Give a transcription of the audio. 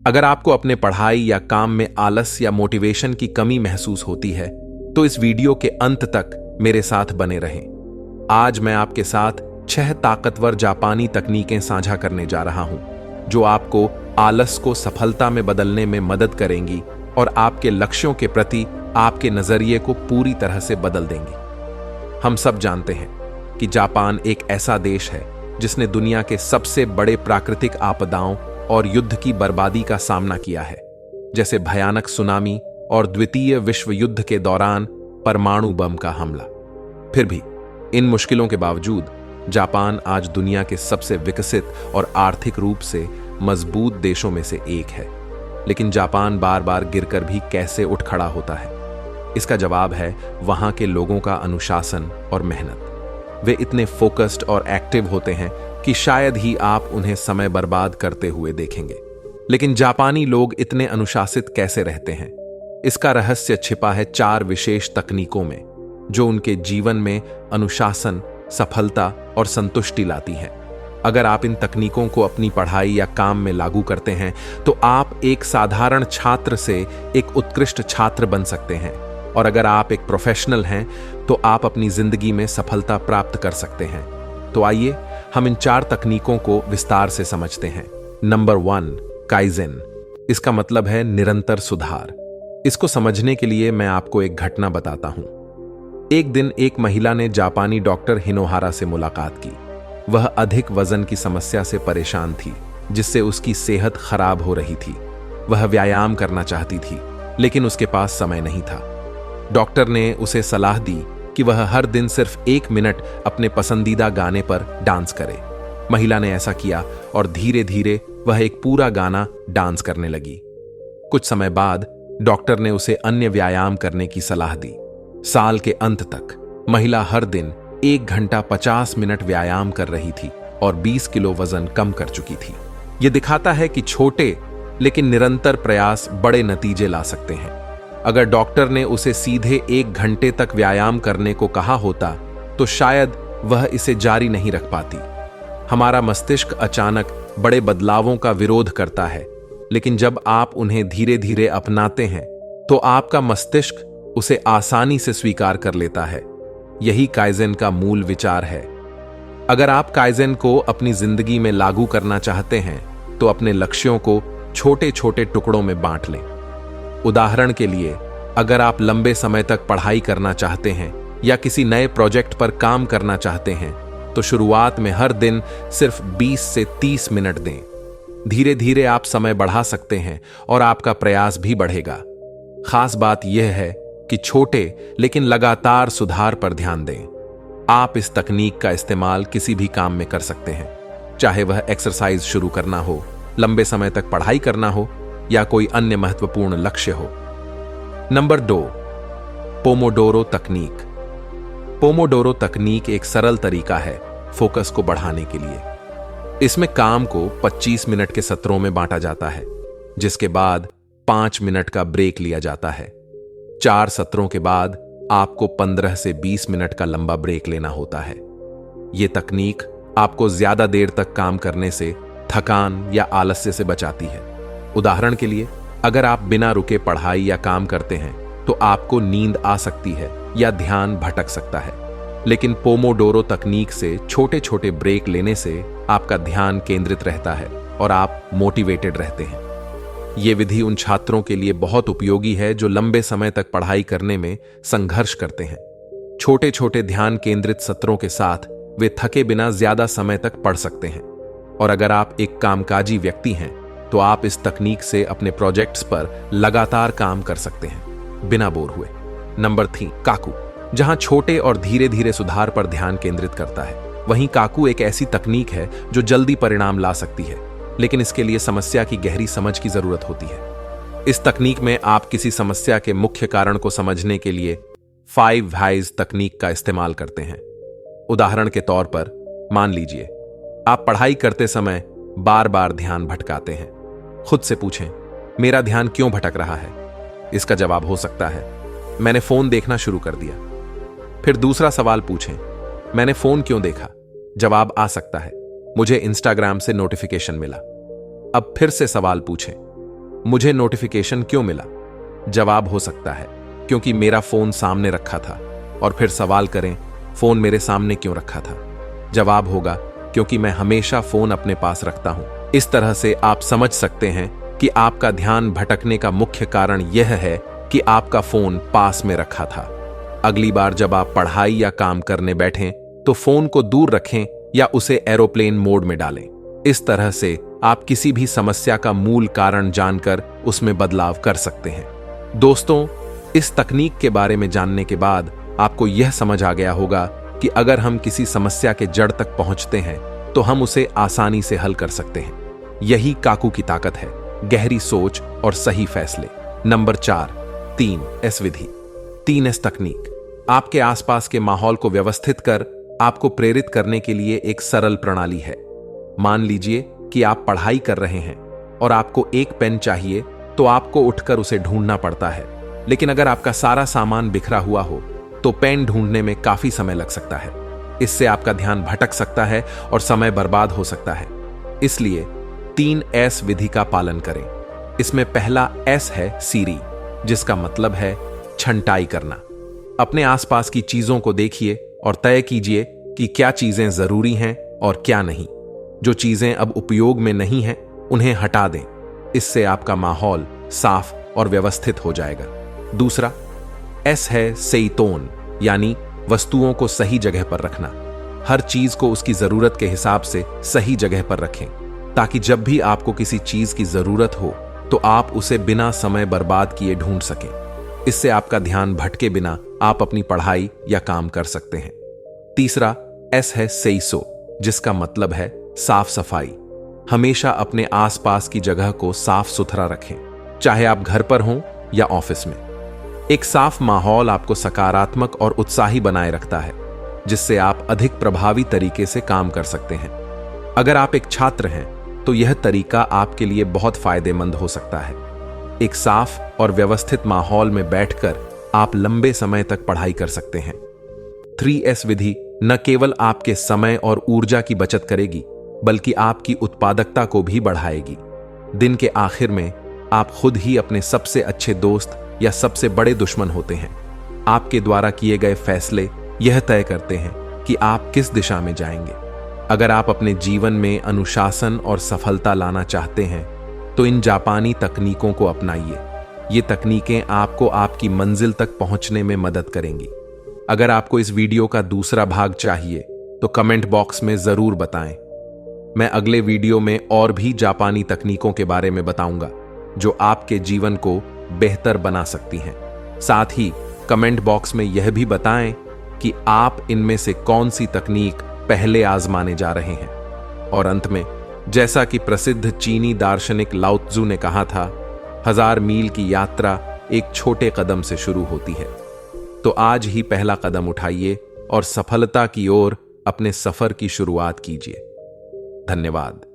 अगर आपको अपने पढ़ाई या काम में आलस या मोटिवेशन की कमी महसूस होती है तो इस वीडियो के अंत तक मेरे साथ बने रहें। आज मैं आपके साथ 6 ताकतवर जापानी तकनीकें साझा करने जा रहा हूं जो आपको आलस को सफलता में बदलने में मदद करेंगी और आपके लक्ष्यों के प्रति आपके नजरिए को पूरी तरह से बदल देंगी। हम सब जानते हैं कि जापान एक ऐसा देश है जिसने दुनिया के सबसे बड़े प्राकृतिक आपदाओं और युद्ध की बर्बादी का सामना किया है, जैसे भयानक सुनामी और द्वितीय विश्व युद्ध के दौरान परमाणु बम का हमला। फिर भी इन मुश्किलों के बावजूद जापान आज दुनिया के सबसे विकसित और आर्थिक रूप से मजबूत देशों में से एक है। लेकिन जापान बार बार गिरकर भी कैसे उठ खड़ा होता है? इसका जवाब है वहां के लोगों का अनुशासन और मेहनत। वे इतने फोकस्ड और एक्टिव होते हैं कि शायद ही आप उन्हें समय बर्बाद करते हुए देखेंगे। लेकिन जापानी लोग इतने अनुशासित कैसे रहते हैं? इसका रहस्य छिपा है 4 विशेष तकनीकों में जो उनके जीवन में अनुशासन, सफलता और संतुष्टि लाती हैं। अगर आप इन तकनीकों को अपनी पढ़ाई या काम में लागू करते हैं तो आप एक साधारण छात्र से एक उत्कृष्ट छात्र बन सकते हैं, और अगर आप एक प्रोफेशनल हैं तो आप अपनी जिंदगी में सफलता प्राप्त कर सकते हैं। तो आइए हम इन 4 तकनीकों को विस्तार से समझते हैं। Number 1, kaizen. इसका मतलब है निरंतर सुधार। इसको समझने के लिए मैं आपको एक घटना बताता हूं। एक दिन एक महिला ने जापानी डॉक्टर हिनोहारा से मुलाकात की। वह अधिक वजन की समस्या से परेशान थी, जिससे उसकी सेहत खराब हो रही थी। वह व्यायाम करना चाहती थी, लेकिन उसके पास समय नहीं था। डॉक्टर ने उसे सलाह दी कि वह हर दिन सिर्फ 1 मिनट अपने पसंदीदा गाने पर डांस करे। महिला ने ऐसा किया और धीरे धीरे वह एक पूरा गाना डांस करने लगी। कुछ समय बाद डॉक्टर ने उसे अन्य व्यायाम करने की सलाह दी। साल के अंत तक महिला हर दिन 1 घंटा 50 मिनट व्यायाम कर रही थी और 20 किलो वजन कम कर चुकी थी। यह दिखाता है कि छोटे लेकिन निरंतर प्रयास बड़े नतीजे ला सकते हैं। अगर डॉक्टर ने उसे सीधे 1 घंटे तक व्यायाम करने को कहा होता तो शायद वह इसे जारी नहीं रख पाती। हमारा मस्तिष्क अचानक बड़े बदलावों का विरोध करता है, लेकिन जब आप उन्हें धीरे धीरे अपनाते हैं तो आपका मस्तिष्क उसे आसानी से स्वीकार कर लेता है। यही काइजेन का मूल विचार है। अगर आप काइजेन को अपनी जिंदगी में लागू करना चाहते हैं तो अपने लक्ष्यों को छोटे छोटे टुकड़ों में बांट लें। उदाहरण के लिए, अगर आप लंबे समय तक पढ़ाई करना चाहते हैं या किसी नए प्रोजेक्ट पर काम करना चाहते हैं तो शुरुआत में हर दिन सिर्फ 20 से 30 मिनट दें। धीरे धीरे आप समय बढ़ा सकते हैं और आपका प्रयास भी बढ़ेगा। खास बात यह है कि छोटे लेकिन लगातार सुधार पर ध्यान दें। आप इस तकनीक का इस्तेमाल किसी भी काम में कर सकते हैं, चाहे वह एक्सरसाइज शुरू करना हो, लंबे समय तक पढ़ाई करना हो या कोई अन्य महत्वपूर्ण लक्ष्य हो। नंबर 2, पोमोडोरो तकनीक। पोमोडोरो तकनीक एक सरल तरीका है फोकस को बढ़ाने के लिए। इसमें काम को 25 मिनट के सत्रों में बांटा जाता है, जिसके बाद 5 मिनट का ब्रेक लिया जाता है। 4 सत्रों के बाद आपको 15 से 20 मिनट का लंबा ब्रेक लेना होता है। यह तकनीक आपको ज्यादा देर तक काम करने से थकान या आलस्य से बचाती है। उदाहरण के लिए, अगर आप बिना रुके पढ़ाई या काम करते हैं तो आपको नींद आ सकती है या ध्यान भटक सकता है। लेकिन पोमोडोरो तकनीक से छोटे छोटे ब्रेक लेने से आपका ध्यान केंद्रित रहता है और आप मोटिवेटेड रहते हैं। यह विधि उन छात्रों के लिए बहुत उपयोगी है जो लंबे समय तक पढ़ाई करने में संघर्ष करते हैं। छोटे छोटे ध्यान केंद्रित सत्रों के साथ वे थके बिना ज्यादा समय तक पढ़ सकते हैं। और अगर आप एक कामकाजी व्यक्ति हैं तो आप इस तकनीक से अपने प्रोजेक्ट्स पर लगातार काम कर सकते हैं बिना बोर हुए। नंबर 3, काकू, जहां छोटे और धीरे धीरे सुधार पर ध्यान केंद्रित करता है। वहीं काकू एक ऐसी तकनीक है जो जल्दी परिणाम ला सकती है, लेकिन इसके लिए समस्या की गहरी समझ की जरूरत होती है। इस तकनीक में आप किसी समस्या के मुख्य कारण को समझने के लिए 5 व्हाइज तकनीक का इस्तेमाल करते हैं। उदाहरण के तौर पर, मान लीजिए आप पढ़ाई करते समय बार बार ध्यान भटकाते हैं। खुद से पूछें, मेरा ध्यान क्यों भटक रहा है? इसका जवाब हो सकता है, मैंने फोन देखना शुरू कर दिया। फिर दूसरा सवाल पूछें, मैंने फोन क्यों देखा? जवाब आ सकता है, मुझे इंस्टाग्राम से नोटिफिकेशन मिला। अब फिर से सवाल पूछें, मुझे नोटिफिकेशन क्यों मिला? जवाब हो सकता है क्योंकि मेरा फोन सामने रखा था। और फिर सवाल करें, फोन मेरे सामने क्यों रखा था? जवाब होगा क्योंकि मैं हमेशा फोन अपने पास रखता हूं। इस तरह से आप समझ सकते हैं कि आपका ध्यान भटकने का मुख्य कारण यह है कि आपका फोन पास में रखा था। अगली बार जब आप पढ़ाई या काम करने बैठें तो फोन को दूर रखें या उसे एरोप्लेन मोड में डालें। इस तरह से आप किसी भी समस्या का मूल कारण जानकर उसमें बदलाव कर सकते हैं। दोस्तों, इस तकनीक के बारे में जानने के बाद आपको यह समझ आ गया होगा कि अगर हम किसी समस्या के जड़ तक पहुंचते हैं तो हम उसे आसानी से हल कर सकते हैं। यही काकू की ताकत है, गहरी सोच और सही फैसले। नंबर 4, 3S विधि। 3S तकनीक आपके आसपास के माहौल को व्यवस्थित कर आपको प्रेरित करने के लिए एक सरल प्रणाली है। मान लीजिए कि आप पढ़ाई कर रहे हैं और आपको एक पेन चाहिए, तो आपको उठकर उसे ढूंढना पड़ता है। लेकिन अगर आपका सारा सामान बिखरा हुआ हो तो पेन ढूंढने में काफी समय लग सकता है। इससे आपका ध्यान भटक सकता है और समय बर्बाद हो सकता है। इसलिए 3S विधि का पालन करें। इसमें पहला S है सीरी, जिसका मतलब है छंटाई करना। अपने आसपास की चीजों को देखिए और तय कीजिए कि क्या चीजें जरूरी हैं और क्या नहीं। जो चीजें अब उपयोग में नहीं हैं, उन्हें हटा दें। इससे आपका माहौल साफ और व्यवस्थित हो जाएगा। दूसरा S है सेइतोन, यानी वस्तुओं को सही जगह पर रखना। हर चीज को उसकी जरूरत के हिसाब से सही जगह पर रखें, ताकि जब भी आपको किसी चीज की जरूरत हो तो आप उसे बिना समय बर्बाद किए ढूंढ सकें। इससे आपका ध्यान भटके बिना आप अपनी पढ़ाई या काम कर सकते हैं। तीसरा S है सेइसो, जिसका मतलब है साफ सफाई। हमेशा अपने आसपास की जगह को साफ सुथरा रखें, चाहे आप घर पर हों या ऑफिस में। एक साफ माहौल आपको सकारात्मक और उत्साही बनाए रखता है, जिससे आप अधिक प्रभावी तरीके से काम कर सकते हैं। अगर आप एक छात्र हैं तो यह तरीका आपके लिए बहुत फायदेमंद हो सकता है। एक साफ और व्यवस्थित माहौल में बैठकर आप लंबे समय तक पढ़ाई कर सकते हैं। 3S विधि न केवल आपके समय और ऊर्जा की बचत करेगी, बल्कि आपकी उत्पादकता को भी बढ़ाएगी। दिन के आखिर में आप खुद ही अपने सबसे अच्छे दोस्त या सबसे बड़े दुश्मन होते हैं। आपके द्वारा किए गए फैसले यह तय करते हैं कि आप किस दिशा में जाएंगे। अगर आप अपने जीवन में अनुशासन और सफलता लाना चाहते हैं तो इन जापानी तकनीकों को अपनाइए। ये तकनीकें आपको आपकी मंजिल तक पहुंचने में मदद करेंगी। अगर आपको इस वीडियो का दूसरा भाग चाहिए तो कमेंट बॉक्स में जरूर बताएं। मैं अगले वीडियो में और भी जापानी तकनीकों के बारे में बताऊंगा जो आपके जीवन को बेहतर बना सकती हैं। साथ ही कमेंट बॉक्स में यह भी बताएं कि आप इनमें से कौन सी तकनीक पहले आजमाने जा रहे हैं। और अंत में, जैसा कि प्रसिद्ध चीनी दार्शनिक लाओ त्जू ने कहा था, 1000 मील की यात्रा एक छोटे कदम से शुरू होती है। तो आज ही पहला कदम उठाइए और सफलता की ओर अपने सफर की शुरुआत कीजिए। धन्यवाद।